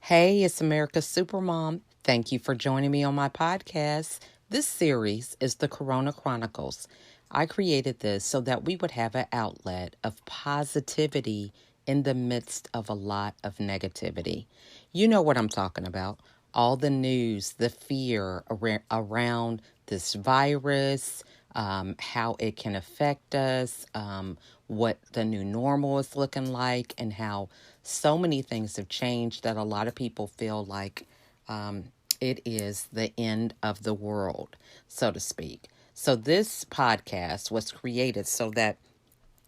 Hey, it's America's Supermom. Thank you for joining me on my podcast. This series is the Corona Chronicles. I created this so that we would have an outlet of positivity in the midst of a lot of negativity. You know what I'm talking about. All the news, the fear around this virus, how it can affect us, what the new normal is looking like, and how so many things have changed that a lot of people feel like um, it is the end of the world, so to speak. So, this podcast was created so that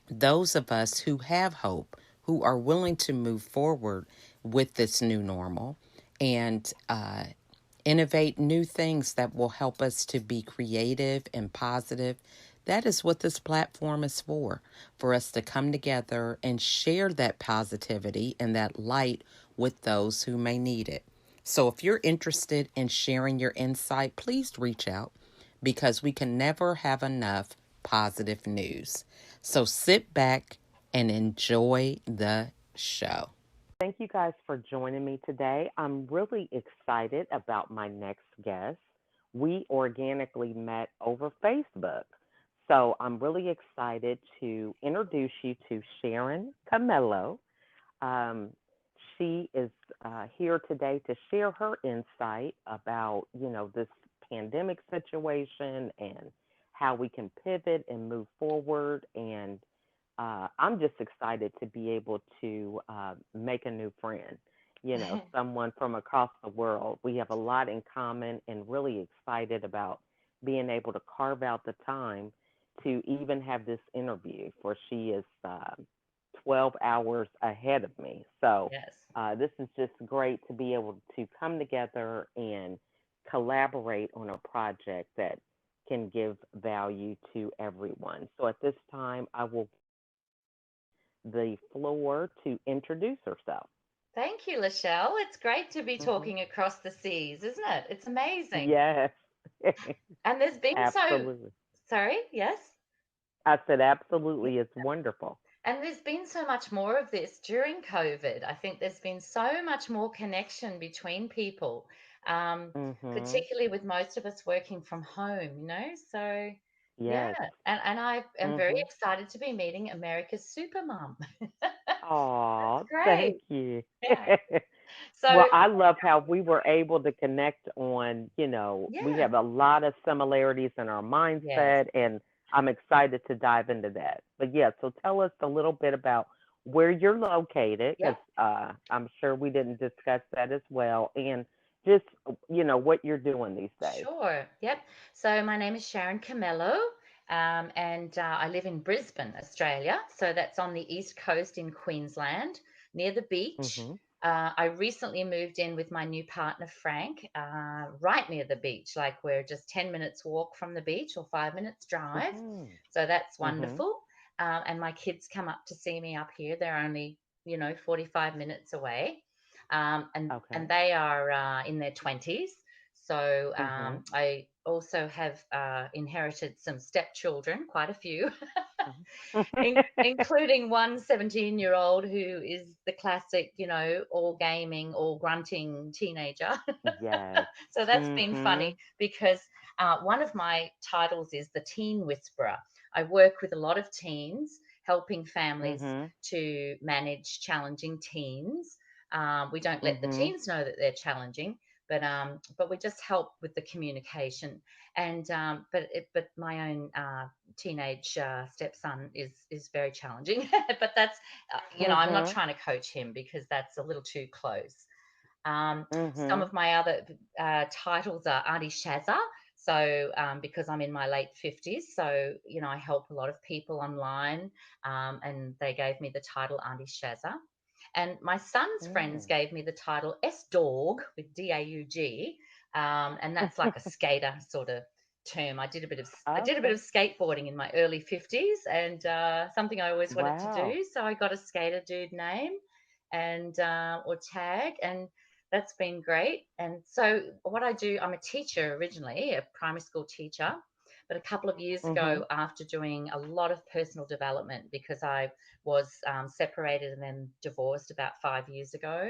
those of us who have hope, who are willing to move forward with this new normal and innovate new things that will help us to be creative and positive. That is what this platform is for us to come together and share that positivity and that light with those who may need it. So if you're interested in sharing your insight, please reach out because we can never have enough positive news. So sit back and enjoy the show. Thank you guys for joining me today. I'm really excited about my next guest. We organically met over Facebook. So I'm really excited to introduce you to Sharon Chemello. Um, she is here today to share her insight about, this pandemic situation and how we can pivot and move forward. And I'm just excited to be able to make a new friend, someone from across the world. We have a lot in common and really excited about being able to carve out the time to even have this interview, for she is 12 hours ahead of me. So Yes. this is just great to be able to come together and collaborate on a project that can give value to everyone. So at this time, I will the floor to introduce herself. Thank you, Lachelle. It's great to be Hmm. talking across the seas, isn't it? It's amazing. Yes, And there's been absolutely. sorry, yes. I said, Yeah. absolutely. It's wonderful. And there's been so much more of this during COVID. I think there's been so much more connection between people, Hmm. particularly with most of us working from home, So, yeah. Yes. And I am very Hmm. excited to be meeting America's Supermom. That's Oh, great. thank you. Yeah. So, Well, I love how we were able to connect on, we yeah. have a lot of similarities in our Yes. mindset, and I'm excited to dive into that. But yeah, so tell us a little bit about where you're located, because Yep. I'm sure we didn't discuss that as well, and just, what you're doing these days. Sure. Yep. So my name is Sharon Chemello, and I live in Brisbane, Australia. So that's on the east coast in Queensland, near the beach. Mm-hmm. I recently moved in with my new partner Frank, right near the beach. Like we're just 10 minutes walk from the beach or 5 minutes drive. Mm-hmm. So that's Mm-hmm. wonderful. And my kids come up to see me up here. They're only 45 minutes away, and Okay. they are in their 20s. So Mm-hmm. I also have inherited some stepchildren, quite a few, including one 17-year-old who is the classic, all gaming, all grunting teenager. Yes. So that's been Mm-hmm. funny because one of my titles is the Teen Whisperer. I work with a lot of teens, helping families Mm-hmm. to manage challenging teens. We don't let the Mm-hmm. teens know that they're challenging, but we just help with the communication. And but my own teenage stepson is very challenging. But that's I'm not Mm-hmm. trying to coach him because that's a little too close. Some Mm-hmm. of my other titles are Auntie Shazza. So, because I'm in my late 50s, so, I help a lot of people online, and they gave me the title Auntie Shazza. And my son's friends Mm. gave me the title S Dog with Daug, and that's like a skater sort of term. I did a bit of Okay. skateboarding in my early 50s, and something I always wanted to Wow. do. So I got a skater dude name and or tag, and that's been great. And so what I do, I'm a teacher originally, a primary school teacher, but a couple of years Mm-hmm. ago, after doing a lot of personal development because I was separated and then divorced about 5 years ago,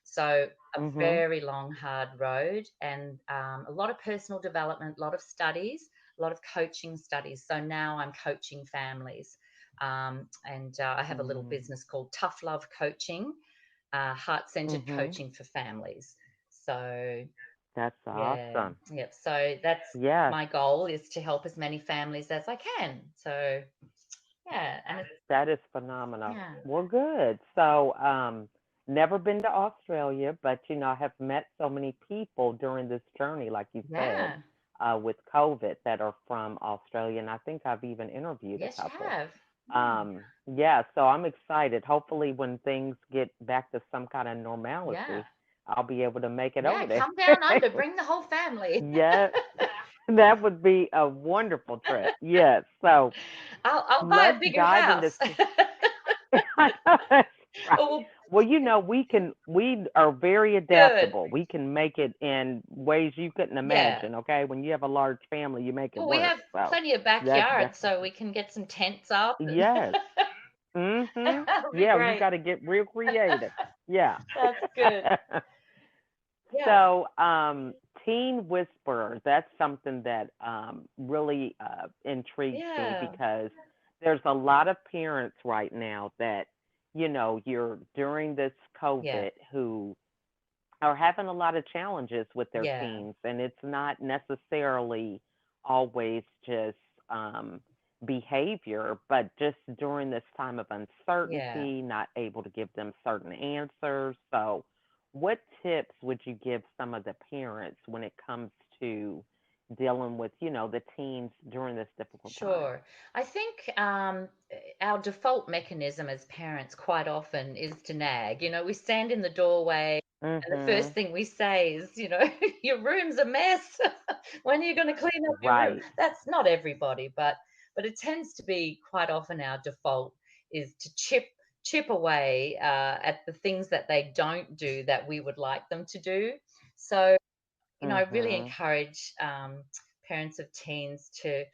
So a Mhm. very long, hard road, and a lot of personal development, a lot of studies, a lot of coaching studies. So now I'm coaching families. And I have a little Mm. business called Tough Love Coaching, heart centered Mhm. coaching for families. So, That's yeah, awesome. yep. So that's Yes, my goal, is to help as many families as I can. So, yeah, and it's, that is phenomenal. yeah, Well, good. So, never been to Australia, but I have met so many people during this journey, like you said, yeah, with COVID that are from Australia, and I think I've even interviewed a yes, you couple. have. Mm, Yeah, so I'm excited. Hopefully, when things get back to some kind of yeah, normalcy, I'll be able to make it yeah, over there. come down under, bring the whole family. Yes, that would be a wonderful trip. Yes. So I'll buy let's a bigger dive into. house. That's right. Oh, well, Well, we are very good. adaptable. We can make it in ways you couldn't Yeah. imagine. Okay, when you have a large family, you make it Well, we work. have So plenty of that's backyard, so definitely we can get some tents up and yes. Mhm. that'll be Yeah, you great. got to get real creative. Yeah. That's good. Yeah. So, teen whisperer, that's something that really intrigues me Yeah. because there's a lot of parents right now that, you're during this Yeah. COVID who are having a lot of challenges with their Yeah. teens, and it's not necessarily always just behavior, but just during this time of Yeah. uncertainty, not able to give them certain answers. So, what tips would you give some of the parents when it comes to dealing with, the teens during this difficult time? Sure. I think our default mechanism as parents quite often is to nag. We stand in the doorway and the first Mhm. thing we say is, your room's a mess. When are you going to clean up your room? Right. That's not everybody, but it tends to be quite often our default is to chip away at the things that they don't do that we would like them to do. So, I really Mhm. encourage parents of teens to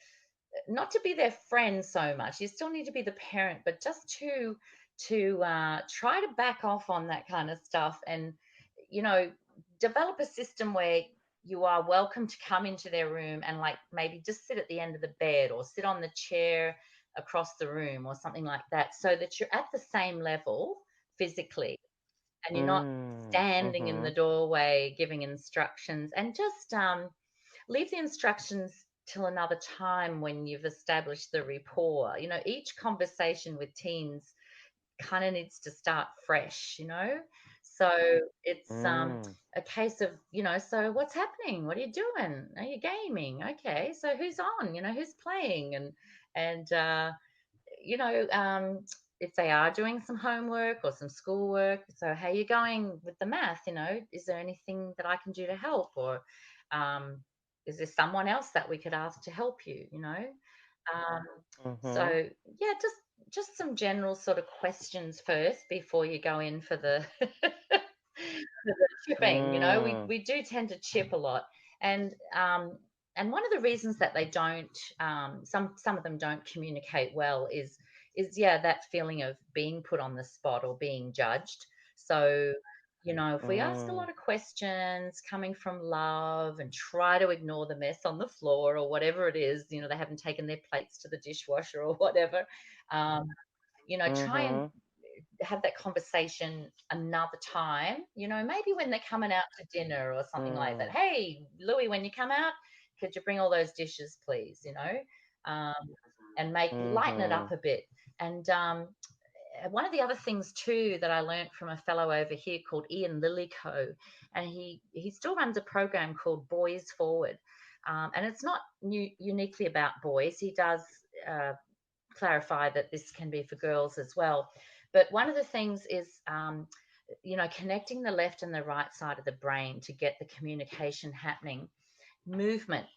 not to be their friend so much. You still need to be the parent, but just to try to back off on that kind of stuff, and you know develop a system where you are welcome to come into their room and like maybe just sit at the end of the bed or sit on the chair across the room or something like that, so that you're at the same level physically and you're not Mm. standing in the Mhm. doorway giving instructions, and just leave the instructions till another time when you've established the rapport. Each conversation with teens kind of needs to start fresh. So it's Mm. a case of, so what's happening? What are you doing? Are you gaming? Okay, so who's on? Who's playing? And you know, um, if they are doing some homework or some schoolwork, so how you going with the math? Is there anything that I can do to help, or um, is there someone else that we could ask to help you? Um, so Mhm. yeah, just some general sort of questions first before you go in for the for the chipping. We Mm. we do tend to chip a lot, and one of the reasons that they don't, some of them don't communicate well is yeah, that feeling of being put on the spot or being judged. So if we ask a Mm. lot of questions coming from love and try to ignore the mess on the floor or whatever it is, they haven't taken their plates to the dishwasher or whatever, um, try and Mhm. have that conversation another time, maybe when they're coming out to dinner or something like that. Mm. Hey, Louis, when you come out, could you bring all those dishes, please? Um, and lighten it up Mhm. a bit. And one of the other things too that I learned from a fellow over here called Ian Lillico, and he still runs a program called Boys Forward, and it's not uniquely about boys. He does uh, clarify that this can be for girls as well. But one of the things is, connecting the left and the right side of the brain to get the communication happening. Movement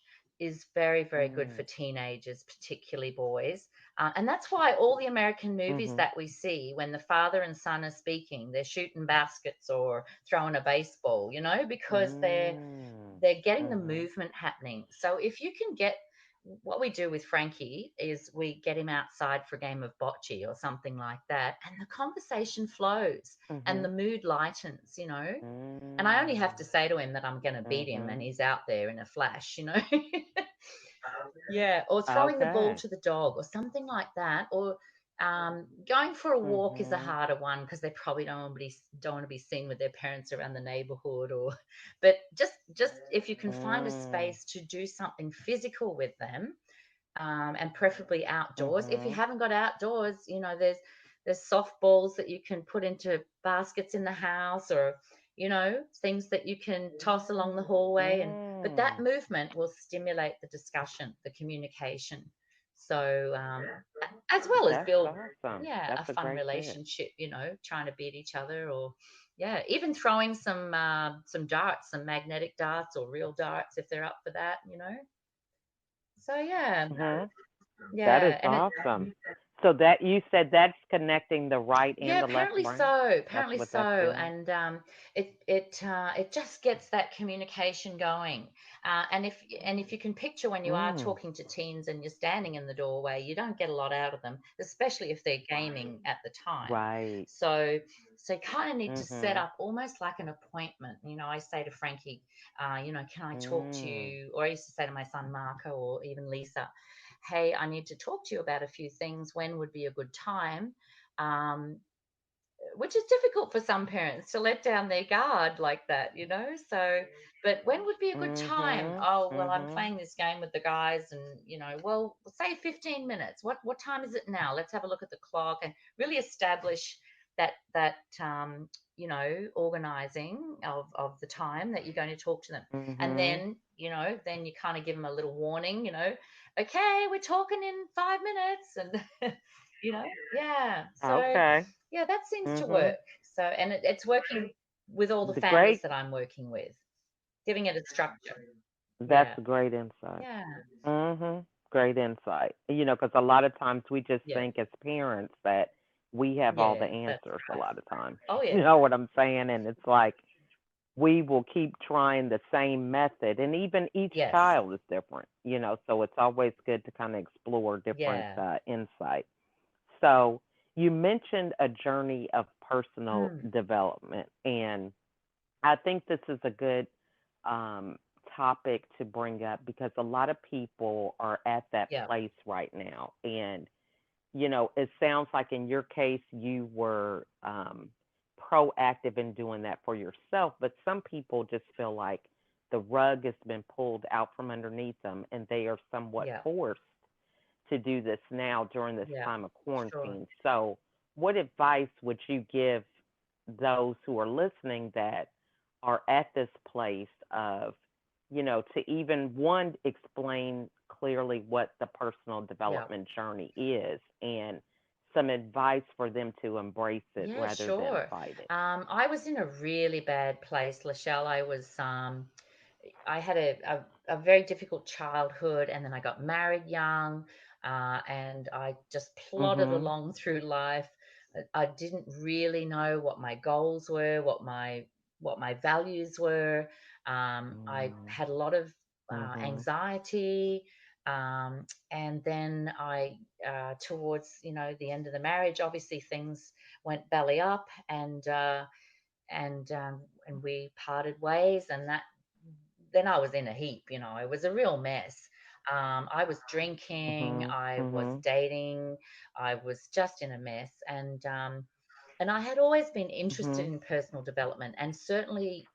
is very, very good for Mm. teenagers, particularly boys. And that's why all the American movies Mhm. that we see, when the father and son are speaking, they're shooting baskets or throwing a baseball, because they're Mm. they're getting the Mhm. movement happening. So if you can get what we do with Frankie is we get him outside for a game of bocce or something like that, and the conversation flows and the Mhm. mood lightens, and I only have Mm. to say to him that I'm going to beat him, and Mhm. he's out there in a flash. Yeah, or throwing the ball Okay. to the dog or something like that, or going for a walk is a Mhm. harder one because they probably don't want to be seen with their parents around the neighborhood, or but just if you can find a Mm. space to do something physical with them, and preferably outdoors. If you Mhm. haven't got outdoors, there's softballs that you can put into baskets in the house, or things that you can toss along the hallway, but that Mm. movement will stimulate the discussion, the communication. So as well as That's build, awesome. yeah, That's a a fun great tip. relationship. Trying to beat each other, or yeah, even throwing some darts, some magnetic darts or real darts if they're up for that. So yeah, Mhm. That is yeah, and it awesome. So that you said that's connecting the right and yeah, the left apparently brain? so. That's Apparently what that's so, doing? and it just gets that communication going. And if you can picture when you are Mm. talking to teens and you're standing in the doorway, you don't get a lot out of them, especially if they're gaming at the time. Right. So so you kind of need to set Mhm. up almost like an appointment. I say to Frankie, can I talk to Mm. you? Or I used to say to my son Marco or even Lisa, hey, I need to talk to you about a few things. When would be a good time? Um, which is difficult for some parents to let down their guard like that, So, but when would be a good time? Mhm. Oh, well, I'm Mhm. playing this game with the guys, and well, say 15 minutes. What time is it now? Let's have a look at the clock and really establish that organizing of the time that you're going to talk to them, and Mhm. then you kind of give them a little warning. Okay, we're talking in 5 minutes, and yeah. So Okay. yeah, that seems to Mhm. work. So, and it's working with all the The families great that I'm working with, giving it a structure. That's Yeah, great insight. yeah, Mhm. Great insight. Because a lot of times we just yeah, think as parents that we have all the yeah. That's answers a right. lot of times. Oh You yeah, know what I'm saying? And it's like we will keep trying the same method, and even each yes, child is different, so it's always good to kind of explore different yeah, insight. So you mentioned a journey of personal mm, development, and I think this is a good um, topic to bring up because a lot of people are at that yeah, place right now. And, it sounds like in your case, you were proactive in doing that for yourself, but some people just feel like the rug has been pulled out from underneath them and they are somewhat yeah, forced to do this now during this yeah. time of Sure. quarantine. So, what advice would you give those who are listening that are at this place of, to even one, explain clearly what the personal Yeah. development journey is and some advice for them to embrace it Yeah, rather than sure. fight it? I was in a really bad place, Lachelle. I had a very difficult childhood, and then I got married young, and I just plodded Mhm. along through life. I didn't really know what my goals were, what my values were. I Mm. had a lot of Mhm. anxiety, and then towards the end of the marriage, obviously things went belly up, and we parted ways, and that then I was in a heap. It was a real mess. I was drinking, Mhm. I was Mhm. dating, I was just in a mess, and I had always been interested Mhm. in personal development, and certainly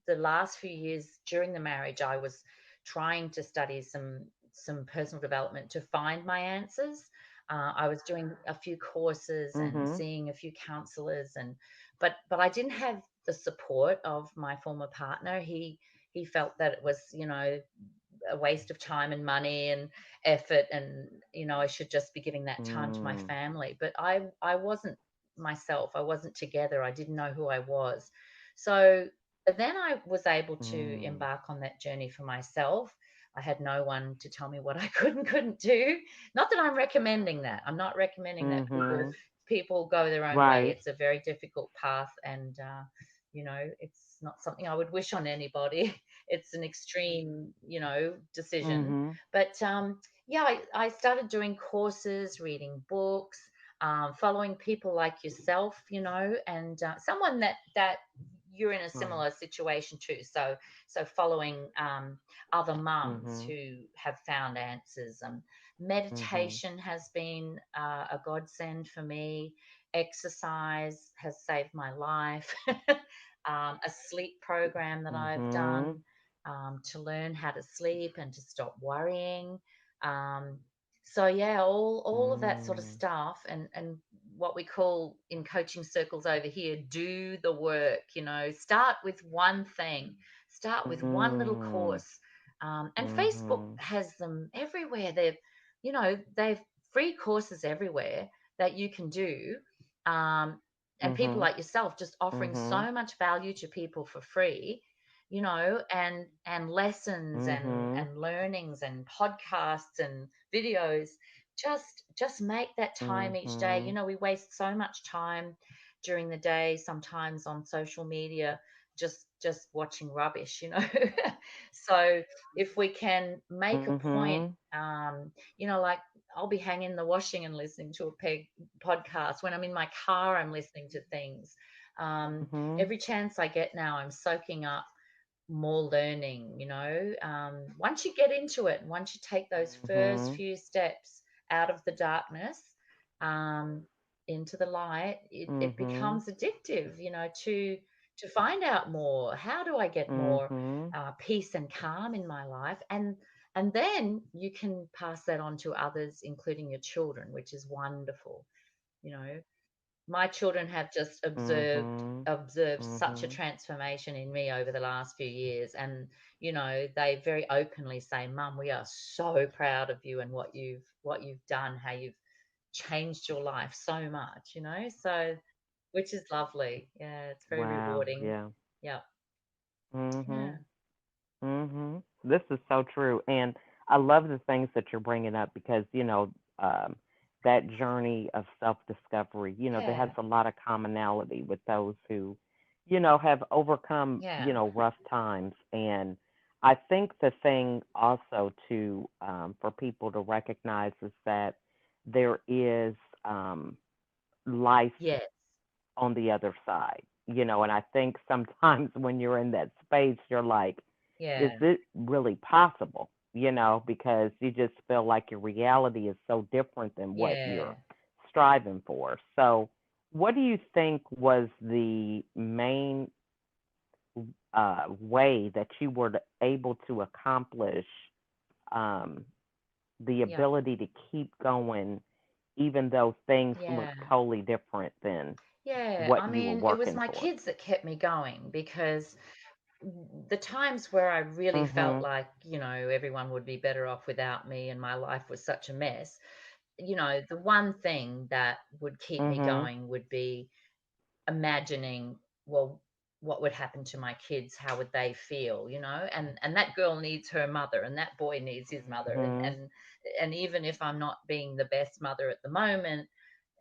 the last few years during the marriage, I was trying to study some personal development to find my answers. I was doing a few courses and Mhm. seeing a few counselors, but I didn't have the support of my former partner. He felt that it was a waste of time and money and effort, and I should just be giving that time to my Mm. family. But I wasn't myself. I wasn't together. I didn't know who I was. So then I was able to Mm. embark on that journey for myself. I had no one to tell me what I could and couldn't do. Not that I'm recommending that. I'm not recommending that people Mhm. people go their own way. Right. It's a very difficult path, and It's not something I would wish on anybody. It's an extreme, decision. Mhm. But yeah, I started doing courses, reading books, following people like yourself, and someone that you're in a Right. similar situation too. So following other mums Mhm. who have found answers. Mhm. Meditation has been a godsend for me. Exercise has saved my life. A sleep program that I've Mhm. done to learn how to sleep and to stop worrying. Um, so yeah, all of that sort of Mm. stuff, and what we call in coaching circles over here, do the work. Start with one thing, start with one little Mm. course. And Facebook Mhm. has them everywhere. They've free courses everywhere that you can do. Um, and people Mhm. like yourself just offering Mhm. so much value to people for free, and lessons Mhm. and learnings and podcasts and videos. Just make that time each day. Mhm. We waste so much time during the day sometimes on social media, just watching rubbish. So if we can make a point, Mhm. like I'll be hanging the washing and listening to a podcast. When I'm in my car, I'm listening to things. Mhm. Every chance I get now, I'm soaking up more learning. Once you get into it, once you take those first Mhm. few steps out of the darkness, um, into the light, it Mhm. becomes addictive. To find out more. How do I get more Mhm. peace and calm in my life? And then you can pass that on to others, including your children, which is wonderful. You know, my children have just Mhm. observed such a Mhm. transformation in me over the last few years, and they very openly say, "Mum, we are so proud of you and what you've done, how you've changed your life so much." So which is lovely. Yeah, it's very Wow. rewarding. Yeah. Yeah. Yeah. Mhm. Mhm. This is so true, and I love the things that you're bringing up because um, that journey of self-discovery. There has Yeah. a lot of commonality with those who, have overcome Yeah. rough times, and I think the thing also to for people to recognize is that there is life Yes. on the other side. And I think sometimes when you're in that space, you're like, is Yeah. it really possible? Because you just feel like your reality is so different than what you're Yeah. striving for. So, what do you think was the main way that you were able to accomplish um, the Yeah. ability to keep going, even though things look Yeah. totally different than Yeah. what I you were mean, it was working my towards? kids that kept me going, because the times where I really felt Mhm. like, everyone would be better off without me and my life was such a mess, the one thing that would keep me Mhm. going would be imagining, well, what would happen to my kids? How would they feel? And that girl needs her mother, and that boy needs his mother, and Mhm. and even if I'm not being the best mother at the moment,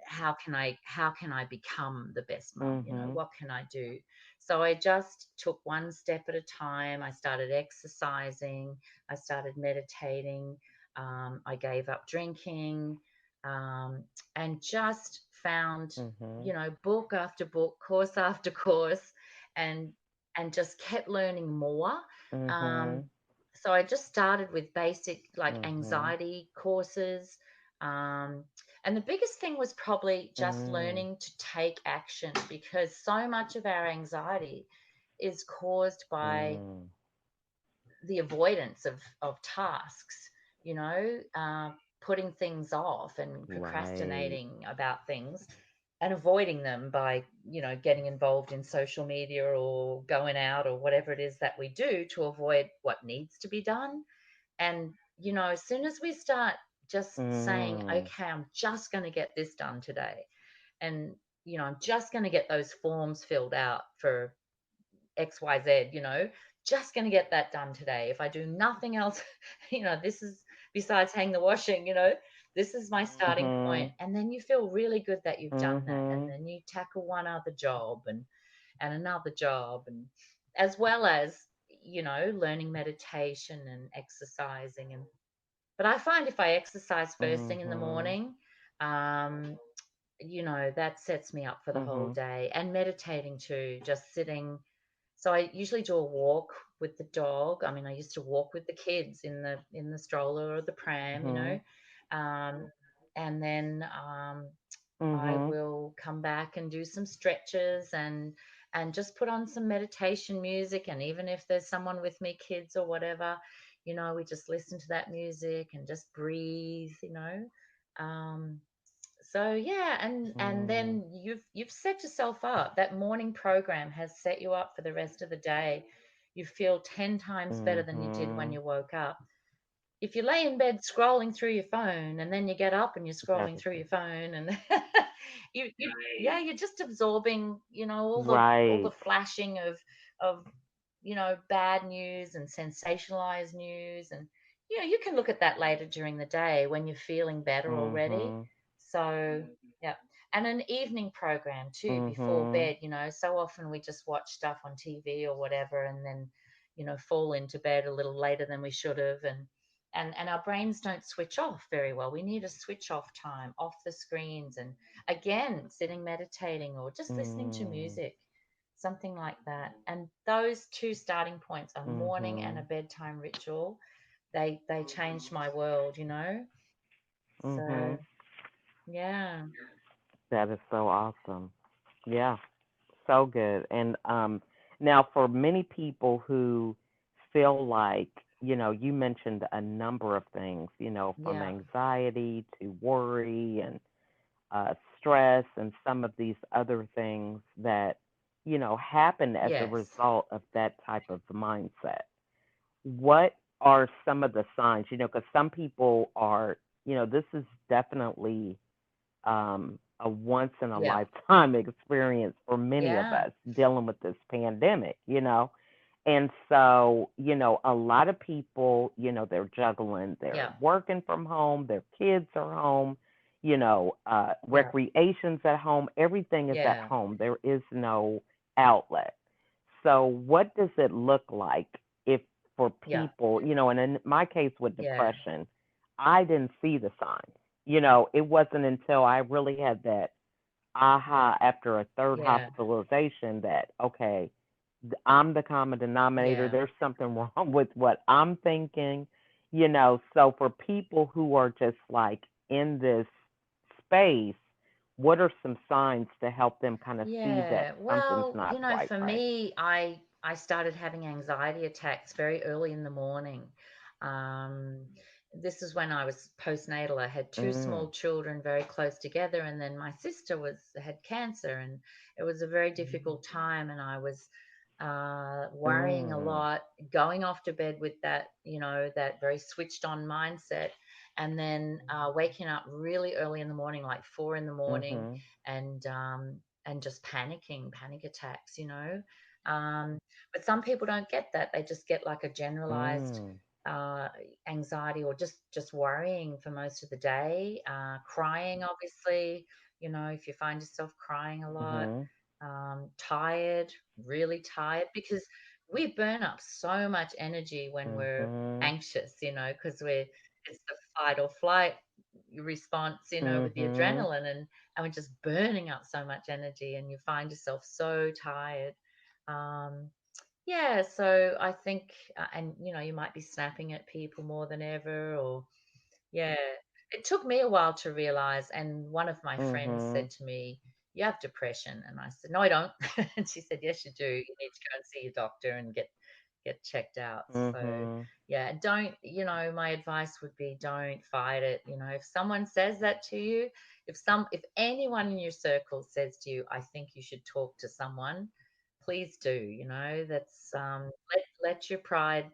how can I become the best mum? Mhm. What can I do? So I just took one step at a time. I started exercising. I started meditating. I gave up drinking, um, and just found, Mhm. book after book, course after course, and just kept learning more. um, Mhm. so I just started with basic, like, Mhm. anxiety courses. um, and the biggest thing was probably just Mm. learning to take action, because so much of our anxiety is caused by Mm. the avoidance of tasks, putting things off and Right. procrastinating about things and avoiding them by, getting involved in social media or going out or whatever it is that we do to avoid what needs to be done. And, as soon as we start just saying, Mm. okay, I'm just going to get this done today. And, I'm just going to get those forms filled out for XYZ, just going to get that done today. If I do nothing else, this is, besides hang the washing, this is my starting point. Mhm. And then you feel really good that you've done that. And Mhm. then you tackle one other job, and another job, and as well as, learning meditation and exercising. And but I find if I exercise first thing in the Mhm. morning, um, that sets me up for the whole Mhm. day. And meditating too, just sitting. So I usually do a walk with the dog. I mean, I used to walk with the kids in the stroller or the pram, Mhm. and then I Mhm. will come back and do some stretches and just put on some meditation music. And even if there's someone with me, kids or whatever, we just listen to that music and just breathe. Um, so yeah, and Mm. then you've set yourself up. That morning program has set you up for the rest of the day. You feel 10 times better than you did when Mhm. you woke up. If you lay in bed scrolling through your phone and then you get up and you're That scrolling is through true. your phone, and yeah, you're just absorbing, all the Right. flashing of bad news and sensationalized news. And you can look at that later during the day when you're feeling better already. Mhm. So yeah. And an evening program too before Mhm. bed. So often we just watch stuff on TV or whatever, and then fall into bed a little later than we should have. And our brains don't switch off very well. We need a switch off time, off the screens, and again, sitting meditating or just listening to Mm. music, something like that. And those two starting points, a morning and a Mhm. bedtime ritual, they changed my world. So Mhm. yeah, That is so awesome. Yeah. So good. And now for many people who feel like, you mentioned a number of things, from yeah, anxiety to worry and stress and some of these other things that, happen as a yes, result of that type of mindset. What are some of the signs? Because some people are, this is definitely a once in a yeah, lifetime experience for many of yeah, us dealing with this pandemic. And so, a lot of people, they're juggling, they're yeah, working from home, their kids are home, yeah, recreations at home, everything is at yeah, home. There is no outlet. So, what does it look like if for yeah, people, and in my case with yeah, depression, I didn't see the signs. It wasn't until I really had that aha after a third yeah, hospitalization that, okay, I'm the common denominator. yeah, There's something wrong with what I'm thinking. So for people who are just like in this space, what are some signs to help them kind of see that yeah. something's Well, not quite for right? me, I started having anxiety attacks very early in the morning. Um, this is when I was postnatal. I had two Mm. small children very close together, and then my sister had cancer, and it was a very difficult time. And I was worrying a Mm. lot, going off to bed with that very switched on mindset, and then waking up really early in the morning, like 4 in the morning, Mhm. and just panicking, panic attacks. Um, but some people don't get that. They just get like a generalized Mm. uh, anxiety, or just worrying for most of the day. Crying, obviously, if you find yourself crying a lot, Mhm. tired, really tired, because we burn up so much energy when we're Mhm. anxious, because it's the fight or flight response, with the Mhm. adrenaline, and we're just burning up so much energy, and you find yourself so tired. Um, yeah, so I think, and you might be snapping at people more than ever, or yeah. It took me a while to realize, and one of my friends Mhm. said to me, "You have depression." And I said, "No, I don't." And she said, "Yes, you do. You need to go and see your doctor and get checked out." So, Mhm. yeah, my advice would be don't fight it. If someone says that to you, if anyone in your circle says to you, "I think you should talk to someone," please do. That's let your pride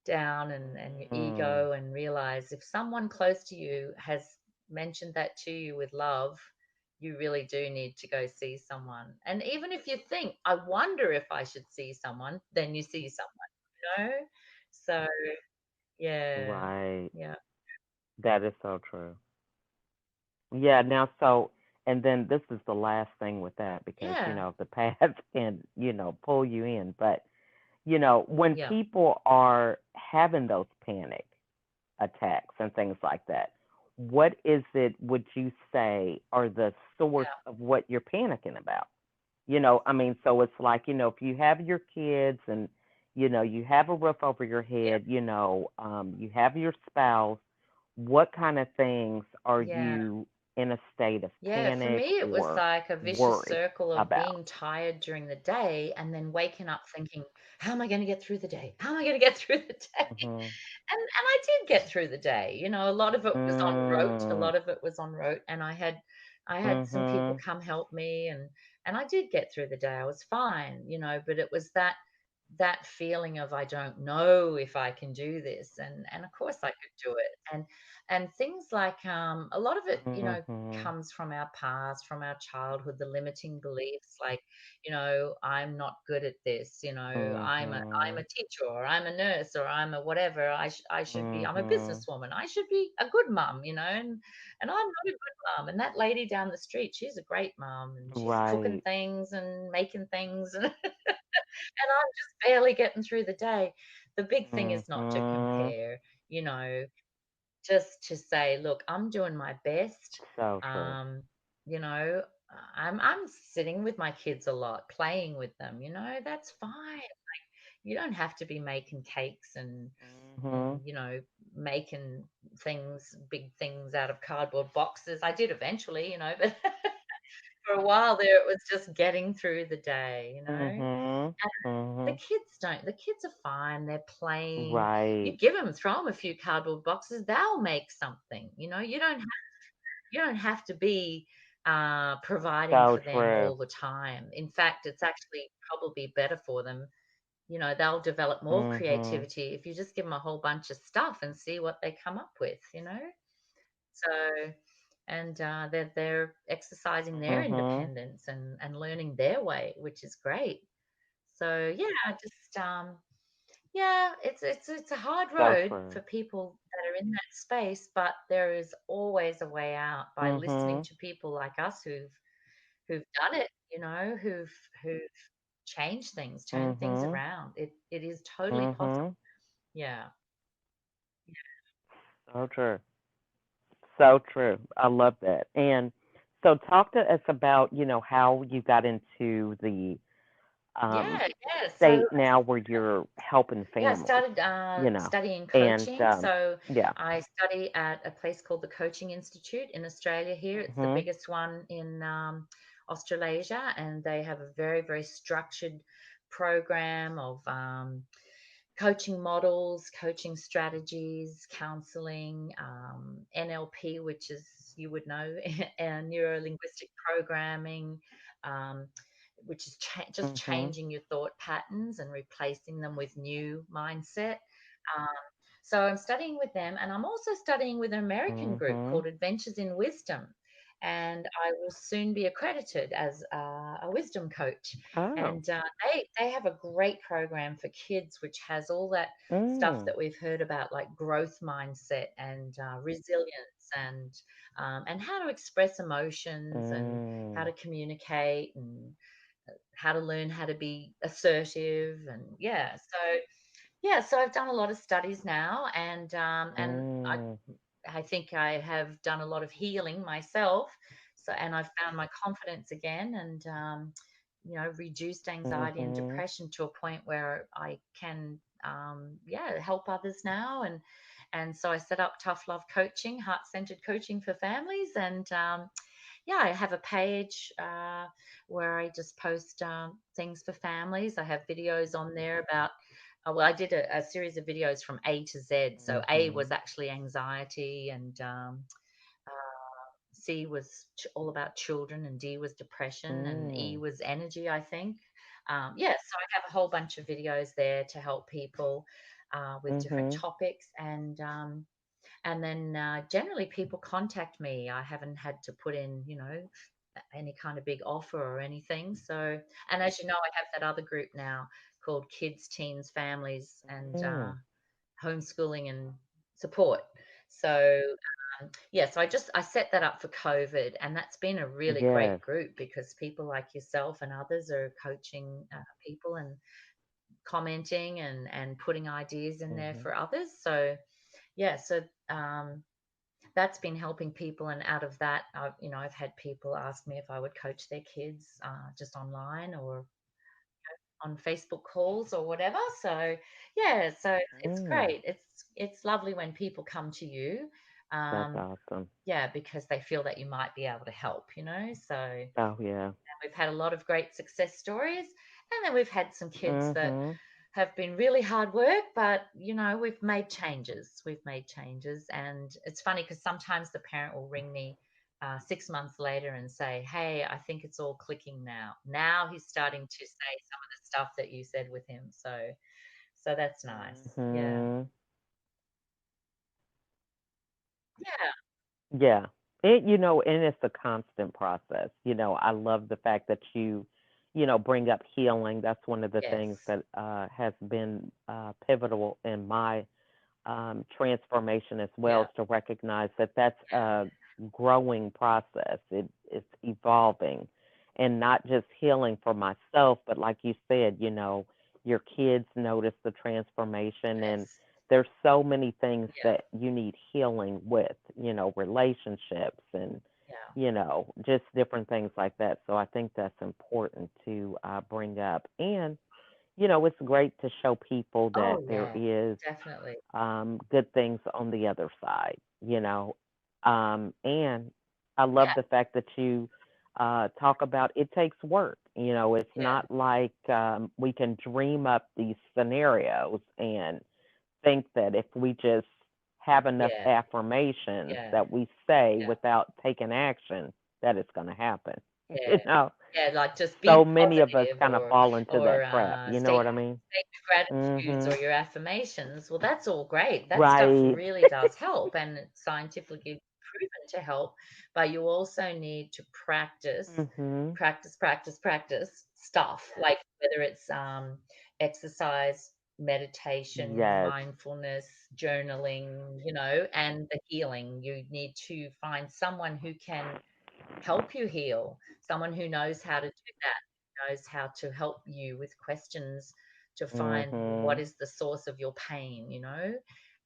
down, and your Mm. ego, and realize if someone close to you has mentioned that to you with love, you really do need to go see someone. And even if you think, I wonder if I should see someone, then you see someone. So yeah, Right. yeah, That is so true. Yeah. Now, so And then this is the last thing with that because, Yeah. the past can, pull you in. But, when Yeah. people are having those panic attacks and things like that, what is it, would you say, are the source Yeah. of what you're panicking about? I mean, so it's like, if you have your kids and, you have a roof over your Yeah. head, you have your spouse, what kind of things are Yeah. you in a state of Yeah, for panic me, it was or like a vicious worry circle of about? being tired during the day and then waking up thinking, "How am I gonna get through the day? How am I gonna get through the day?" Mhm. And I did get through the day. A lot of it was on rote. A Mm. lot of it was on rote, and I had some people Mhm. come help me, and I did get through the day. I was fine, but it was that feeling of I don't know if I can do this, and of course I could do it, and things like a lot of it, Mhm. comes from our past, from our childhood, the limiting beliefs like, I'm not good at this, I'm a Mhm. teacher or I'm a nurse or I'm a whatever. I should be. I'm a Mhm. businesswoman. I should be a good mom, and I'm not a good mom. And that lady down the street, she's a great mom, and she's cooking Right. things and making things, and I'm just barely getting through the day. The big thing is not to Mhm. compare, you know, just to say, "Look, I'm doing my best." So true. Um, you know, I'm sitting with my kids a lot, playing with them, that's fine. You don't have to be making cakes and Mhm. and, you know, making things, big things out of cardboard boxes. I did eventually, but for a while there, it was just getting through the day. Mhm. The Mhm. kids don't. The kids are fine. They're playing. You Right. throw them a few cardboard boxes, they'll make something. You don't have to be providing So for them true. all the time. In fact, it's actually probably better for them. They'll develop more Mhm. creativity if you just give them a whole bunch of stuff and see what they come up with. So, and they're exercising their Mhm. independence and learning their way, which is great. So yeah, just yeah, it's a hard So road for true. people that are in that space, but there is always a way out by listening Mhm. to people like us who've done it, who've changed things, turned things Mhm. around. It is totally possible. Mhm. Yeah. So true. So true. I love that. And so talk to us about, how you got into the Yeah, um yeah. So state now where you're helping yeah, I families, started studying And coaching. So yeah. I study at a place called the Coaching Institute in Australia here. It's the Mhm. biggest one in Australasia, and they have a very, very structured program of coaching models, coaching strategies, counseling, NLP, which is, you would know, and neuro linguistic programming, um, which is just Mhm. changing your thought patterns and replacing them with new mindset. Um, so I'm studying with them, and I'm also studying with an American group Mhm. called Adventures in Wisdom. And I will soon be accredited as a wisdom coach. Oh. And they have a great program for kids, which has all that stuff Mm. that we've heard about, like growth mindset and resilience and how to express emotions and how Mm. to communicate and how to learn how to be assertive and so I've done a lot of studies now and Mm. I think I have done a lot of healing myself. So, and I've found my confidence again and, reduced anxiety and Mhm. depression to a point where I can, help others now. And so I set up Tough Love Coaching, heart centered coaching for families. And, yeah, I have a page where I just post things for families. I have videos on there about, well, I did a series of videos from A to Z. So A was Mhm. actually anxiety, and C was all about children, and D was depression, and E Mm. was energy, I think. Yeah, so I have a whole bunch of videos there to help people with different Mhm. topics, and then generally people contact me. I haven't had to put in, any kind of big offer or anything. So, and as you know, I have that other group now called Kids, Teens, Families, and Mm. homeschooling and support. So, Yeah, so I set that up for COVID, and that's been a really great Yes. group because people like yourself and others are coaching people and commenting and putting ideas in there Mhm. for others. So yeah, so um, that's been helping people, and out of that, I've had people ask me if I would coach their kids just online or on Facebook calls or whatever. So yeah, so it's Mm, great. It's lovely when people come to you. that's Um, awesome. yeah, because they feel that you might be able to help. So Oh yeah. we've had a lot of great success stories, and then we've had some kids that Mhm. have been really hard work, but we've made changes. We've made changes, and it's funny because sometimes the parent will ring me 6 months later and say, "Hey, I think it's all clicking now. Now he's starting to say some of the stuff that you said with him." So that's nice. Yeah, Mhm. yeah, Yeah. And it's a constant process. I love the fact that you bring up healing. That's one of the things yes, that has been pivotal in my transformation as well, yeah, is to recognize that that's yeah, a growing process. It's evolving, and not just healing for myself, but like you said, your kids notice the transformation, and yes, there's so many things yeah, that you need healing with, relationships and yeah. just different things like that. So I think that's important to bring up. And it's great to show people that Oh there yeah, is definitely. good things on the other side. And I love Yeah, the fact that you talk about it takes work. It's yeah, not like we can dream up these scenarios and think that if we just have enough yeah, affirmations yeah, that we say yeah. without taking action, that it's going to happen. Yeah. you know, Yeah, like just so be many of us positive kind of or fall into or that trap. You know state what I mean? state your gratitudes or Mhm. your affirmations. Well, that's all great. That stuff Right. really does help and it's scientifically proven to help, but you also need to practice, Mhm. practice, practice, practice stuff, like whether it's exercise, meditation, Yes. mindfulness, journaling, and the healing. You need to find someone who can help you heal, someone who knows how to do that, knows how to help you with questions to find what Mhm. is the source of your pain.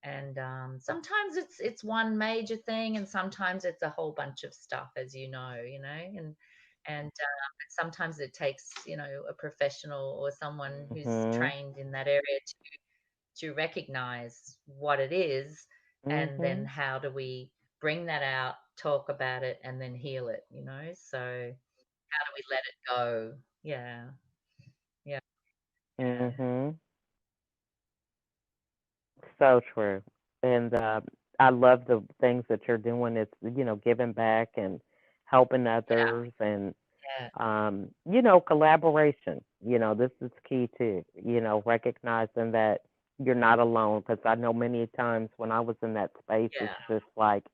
And sometimes it's one major thing, and sometimes it's a whole bunch of stuff, as and sometimes it takes a professional or someone who's Mhm. trained in that area to recognize what it is, and then Mhm. how do we bring that out, talk about it, and then heal it. So how do we let it go? Yeah, yeah, yeah, Mhm. So true. And I love the things that you're doing. It's giving back and helping yeah, others, and yeah, collaboration. This is key too. Recognizing that you're not alone, because I know many times when I was in that space, it's yeah, just like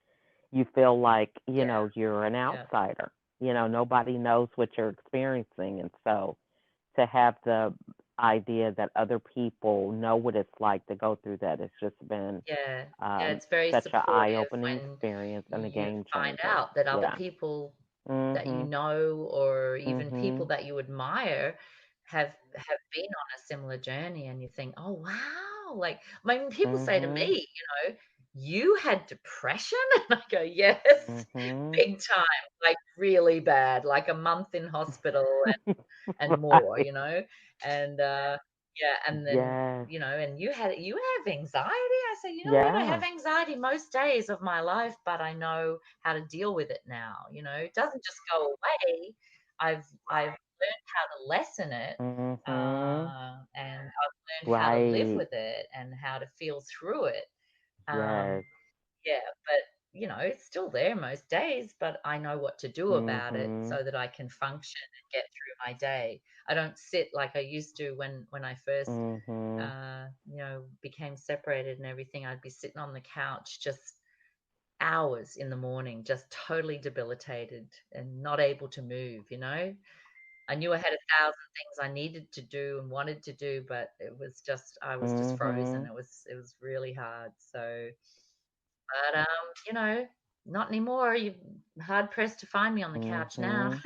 you feel like yeah, you're an yeah, outsider. Nobody knows what you're experiencing, and so to have the idea that other people know what it's like to go through that, it's just been yeah, yeah. It's very such an supportive eye-opening when experience and a you game find changer. out that other Yeah. people that you Mhm. know, or even people Mhm. that you admire, have been on a similar journey, and you think, "Oh, wow." Like, when people say to me, Mhm. "You had depression?" And I go, "Yes, Mhm. big time, like, really bad, like a month in hospital and more." Right. And, yeah, and then, Yes. and you have anxiety? I said, "You know what? I have Yeah. anxiety most days of my life, but I know how to deal with it now. It doesn't just go away. I've learned how to lessen it, Mhm. and I've learned how to live Right. with it and how to feel through it." Um, Yes. yeah, but, it's still there most days, but I know what to do about it Mhm. so that I can function and get through my day. I don't sit like I used to when I first, Mhm. became separated and everything. I'd be sitting on the couch just hours in the morning, just totally debilitated and not able to move. I knew I had 1,000 things I needed to do and wanted to do, but I was just frozen. Mhm. It was really hard. So, but, Not anymore. You're hard pressed to find me on the couch now. Mhm.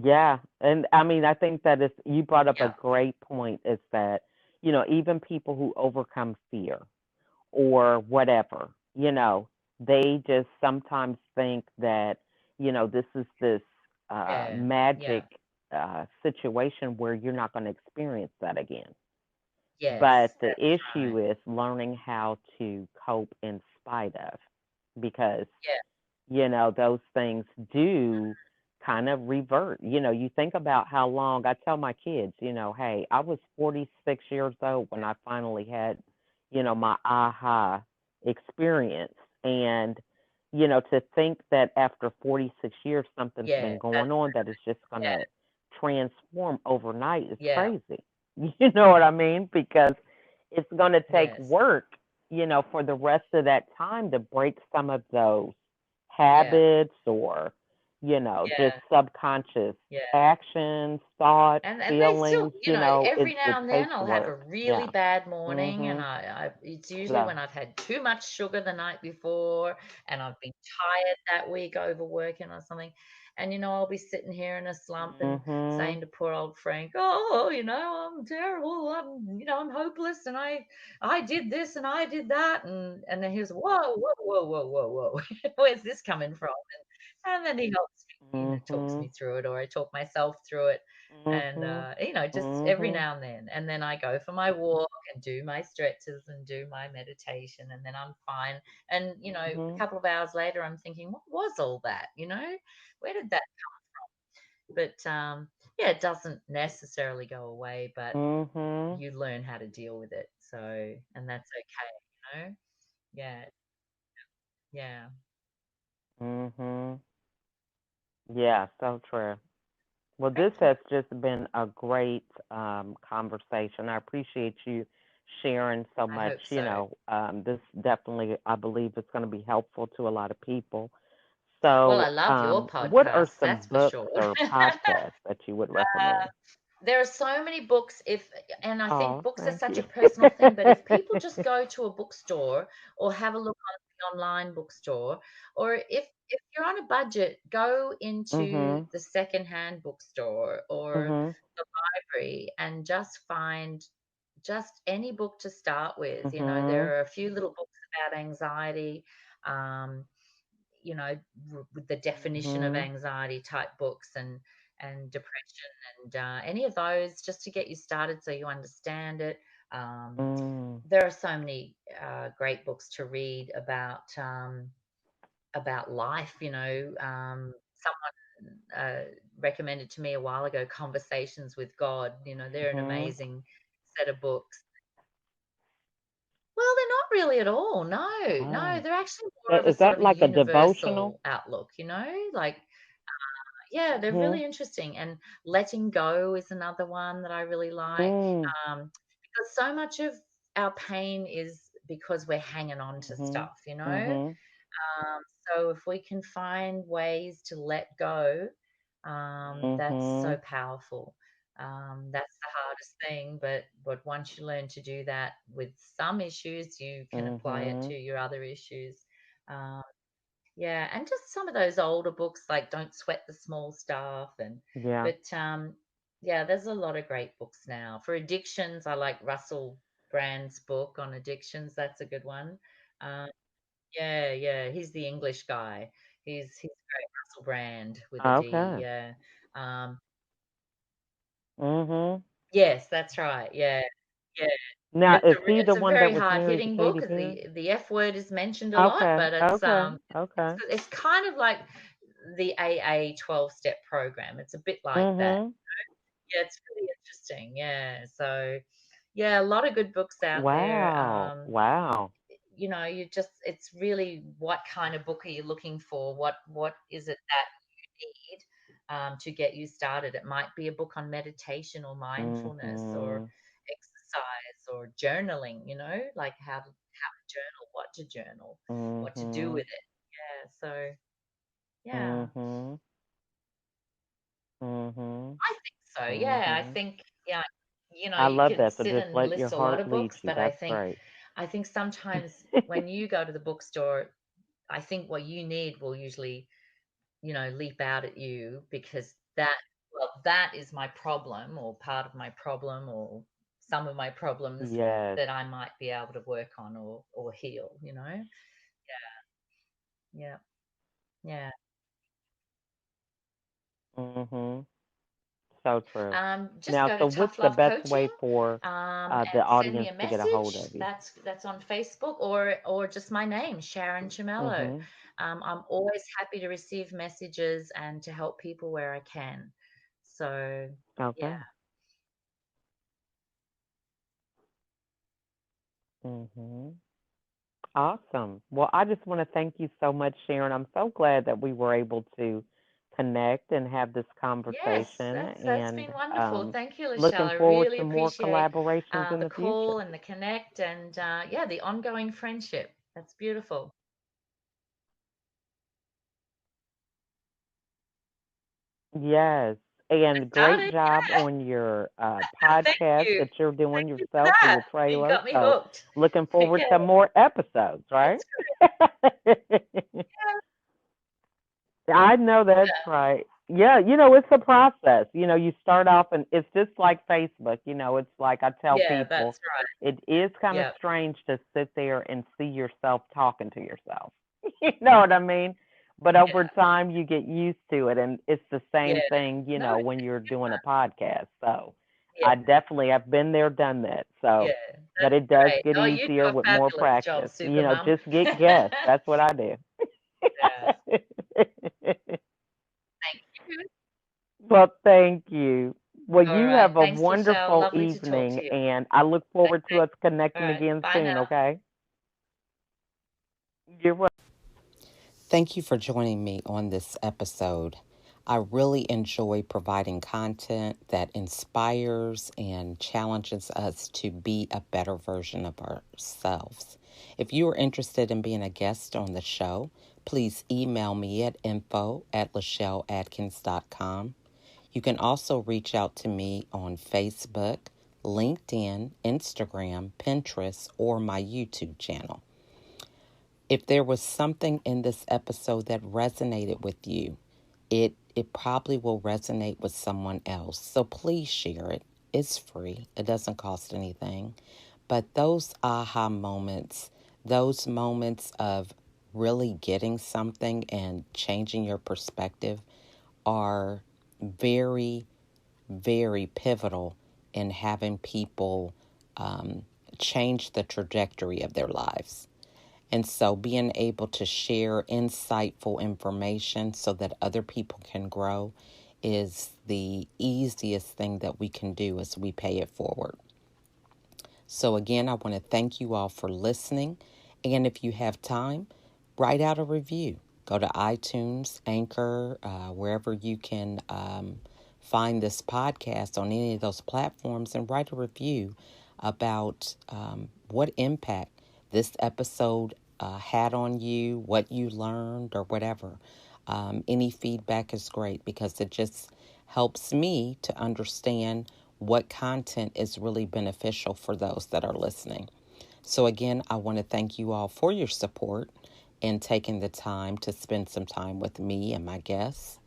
Yeah, and I mean, I think that is you brought up a Yeah. great point. Is that even people who overcome fear or whatever, they just sometimes think that this is this Yeah. magic Yeah. situation where you're not going to experience that again. But Yes, the that's issue right. is learning how to cope in spite of, because Yeah. those things do kind of revert. You think about how long I tell my kids, hey, I was 46 years old when I finally had, my aha experience. And, to think that after 46 years, something's Yeah. been going That's on that is just going yeah. to transform overnight is Yeah. crazy. You know what I mean? Because it's going to take Yes. work, for the rest of that time to break some of those Yeah. habits or, just Yeah. subconscious Yeah. actions, thoughts, And they still, feelings, every it now and then takes I'll have a work. really Yeah. bad morning, and Mhm. it's usually So, when I've had too much sugar the night before, and I've been tired that week overworking or something. And I'll be sitting here in a slump and mhm. saying to poor old Frank, "Oh, I'm terrible. I'm hopeless, and I did this and I did that." And then he was, "Whoa, whoa, whoa, whoa, whoa, whoa. Where's this coming from?" And then he helps me, talks Mhm. me through it, or I talk myself through it. And Mhm. just every Mhm. now and then I go for my walk and do my stretches and do my meditation, and then I'm fine. And a Mhm. couple of hours later I'm thinking, what was all that? Where did that but yeah, it doesn't necessarily go away, but Mhm. you learn how to deal with it, so and that's okay. Yeah. Yeah. Mhm. Yeah, so true. Well, this Thank you. has just been a great conversation. I appreciate you sharing so I much. hope so. This definitely, I believe, it's going to be helpful to a lot of people. Well, I So, love your what are podcasts, some that's for books sure. or podcasts that you would recommend? There are so many books, and I think Oh, books are thank such you. a personal thing, but if people just go to a bookstore or have a look on the online bookstore, or if you're on a budget, go into mhm. the secondhand bookstore or Mhm. the library and just find just any book to start with. Mhm. There are a few little books about anxiety, um, you know, with the definition of Mhm. anxiety type books and depression and any of those just to get you started so you understand it. Um, Mm. there are so many great books to read about life. Someone recommended to me a while ago, Conversations with God. They're an Mhm. amazing set of books. Well, they're not really at all. No, no, Oh, they're actually more of a is sort that of a like a devotional? universal outlook, like yeah, they're Mhm. really interesting. And Letting Go is another one that I really like, Mm. because so much of our pain is because we're hanging on to Mhm. stuff. Mhm. So if we can find ways to let go, that's so Mhm. powerful. That's the hardest thing, but once you learn to do that with some issues, you can apply it to Mhm. your other issues. Um, yeah, and just some of those older books like Don't Sweat the Small Stuff Yeah. but yeah, there's a lot of great books now. For addictions, I like Russell Brand's book on addictions. That's a good one. Um, yeah, yeah, he's the English guy. He's great, Russell Brand with a D. Okay. Yeah. Um, Mhm. yes, that's right. Yeah. Yeah. Now, is he the It's a one that very was married to hard-hitting book Katy because Perry? the F word is mentioned a lot, Okay. but it's Okay. um it's Okay. it's kind of like the AA 12-step program. It's a bit like that. Mhm. Yeah, it's really interesting. Yeah. So, yeah, a lot of good books out there. Wow. Wow. It's really what kind of book are you looking for? What is it that you need to get you started? It might be a book on meditation or mindfulness or Mhm. exercise or journaling, like how to journal, what to journal, what to do with Mhm. it. Yeah. So, yeah. Mhm. Mhm. I think so. Yeah, I Mhm. think yeah, I you love can that. So sit just and let your list a lot heart of lead books, you. but That's great. I think sometimes when you go to the bookstore, I think what you need will usually, leap out at you because that is my problem or part of my problem or some of my problems Yes. that I might be able to work on or heal. Yeah. Yeah. Mhm. So true. Just Now, go to so what's Tough the Love best Coaching, way for the and send me audience a to get a hold message. of you? That's on Facebook or just my name, Sharon Chemello. Mhm. I'm always happy to receive messages and to help people where I can. So yeah, Okay. Mhm. Awesome. Well, I just want to thank you so much, Sharon. I'm so glad that we were able to connect and have this yes, conversation, that's and been wonderful. Thank you, Lachelle. looking I forward really to more appreciate collaborations in the the future. call and the connect and yeah, the ongoing friendship. That's beautiful. Yes. And great Started. job on your Thank podcast you. that you're Thank doing you for yourself for that. your You trailer. got me So hooked. looking forward Okay, to more episodes, right? that's good. I know that's Yeah, right. Yeah, it's a process. You start off and it's just like Facebook. It's like I tell yeah, people, that's right. it is kind of Yeah, strange to sit there and see yourself talking to yourself. You know what I mean? But over yeah, time, you get used to it. And it's the yeah. same thing, No, when you're doing a podcast. So yeah, I definitely have been there, done that. yeah, So, but that's it does great. get Oh, you easier do a with more fabulous job, practice. Supermum. Just get guests. That's what I do. Yeah, thank you. Well, thank you. Well, All you right. have a Thanks, Lachelle. wonderful Lovely to talk evening, to you. and I look forward to Okay. us All connecting right. again Bye soon, now. okay? You're welcome. Thank you for joining me on this episode. I really enjoy providing content that inspires and challenges us to be a better version of ourselves. If you are interested in being a guest on the show, please email me at info@lachelleadkins.com. You can also reach out to me on Facebook, LinkedIn, Instagram, Pinterest, or my YouTube channel. If there was something in this episode that resonated with you, it probably will resonate with someone else. So please share it. It's free. It doesn't cost anything. But those aha moments, those moments of really getting something and changing your perspective are very, very pivotal in having people change the trajectory of their lives. And so being able to share insightful information so that other people can grow is the easiest thing that we can do as we pay it forward. So again, I want to thank you all for listening. And if you have time, write out a review. Go to iTunes, Anchor, wherever you can find this podcast on any of those platforms and write a review about what impact this episode had on you, what you learned, or whatever. Any feedback is great because it just helps me to understand what content is really beneficial for those that are listening. So, again, I want to thank you all for your support and taking the time to spend some time with me and my guests.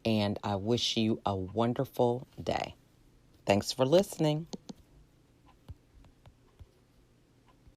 And I wish you a wonderful day. Thanks for listening.